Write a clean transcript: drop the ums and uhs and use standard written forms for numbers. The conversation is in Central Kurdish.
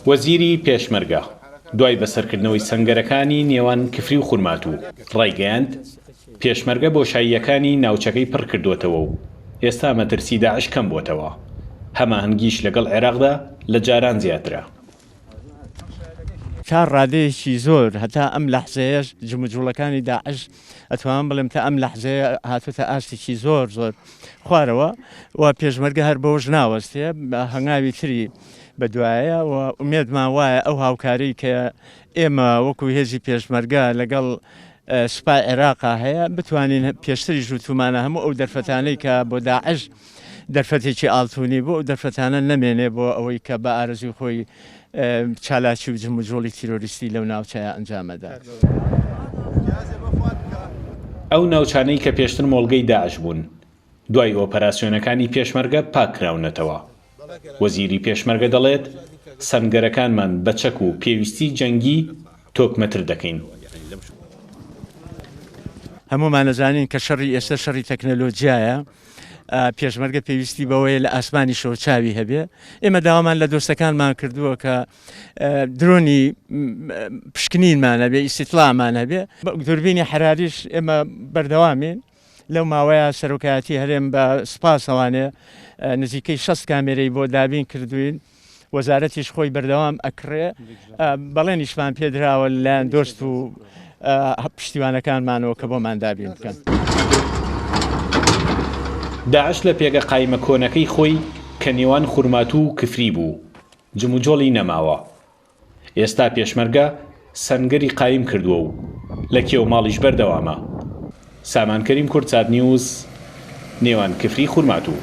وەزیری پێشمەرگە دوای بەسەرکردنەوەی سەنگەرەکانی نێوان کفری و خورمات و ڕایگەیاند پێشمەرگە بۆشاییەکانی ناوچەکەی پڕ کردوتەوە و ئێستا مەترسی داعش کەم بۆتەوە هەماهەنگیش لەگەڵ عێراقدا لە جاران زیاترە. تا ڕادەیەکی زۆر هەتا ئەم لەحزەیەش جموجوڵەکانی داعش ئەتوانم بڵێم تا ئەم لەحزەیە هاتوتە ئاشتێکی زۆر زۆر خوارەوە و پێشمەرگە هەر بەوەش ناوەستێ بە هەنگاوی تری بەدوایە و ئومێدمان وایە ئەو هاوکاری کە ئێمە وەکو هێزی پێشمەرگە لەگەڵ سوپای عێراقا هەیە بتوانین پێشتری ژووتمانە هەموو ئەو دەرفەتانەی کە بۆ داعش دەرفەتێکی ئاڵتونی بۆ ئەو دەرفەتانە نەمێنێ بۆ ئەوەی کە بە ئارەزوی خۆی چالاکی و جموجۆڵی تیرۆریستی لەو ناوچەیە ئەنجامەدا. ئەو ناوچانەی کە پێشتر مۆڵگەی داعش بوون دوای ئۆپەراسیۆنەکانی پێشمەرگە پاکراونەتەوە. وەزیری پێشمەرگە دەڵێت سەنگەرەکانمان بە چەک و پێویستی جەنگی تۆکمەتر دەکەین. هەمومان نەزانین کە شەڕی ئێستا شەڕی تەکنەلۆجیایە پێشمەرگە پێویستی بەوەیە لە ئاسمانی شەو چاوی هەبێ. ئێمە داوامان لە دۆستەکانمان کردووە کە درۆنی پشکنینمان هەبێ ئیستیطلاعمان هەبێ. دوربینی حراریش ئێمە بەردەوامین لەو ماوەیە سەرۆکایەتی هەرێم بە سوپاسەوانێ نزیکەی 6 کامێرەی بۆ دابین کردوین وەزارەتیش خۆی بەردەوام ئەکڕێ بەڵێنیشمان پێدراوە لەلایەن دۆست و پشتیوانەکانمانەوە کە بۆمان دابین بکەن. داعش لە پێگە قایمە کۆنەکەی خۆی کە نێوان خورمات و کفری بوو جموجۆڵی نەماوە. ئێستا پێشمەرگە سەنگەری قایم کردووە و لە کێو ماڵیش بەردەوامە. سامانکەریم کورد چاد نیوز نێوان کفری خورمات و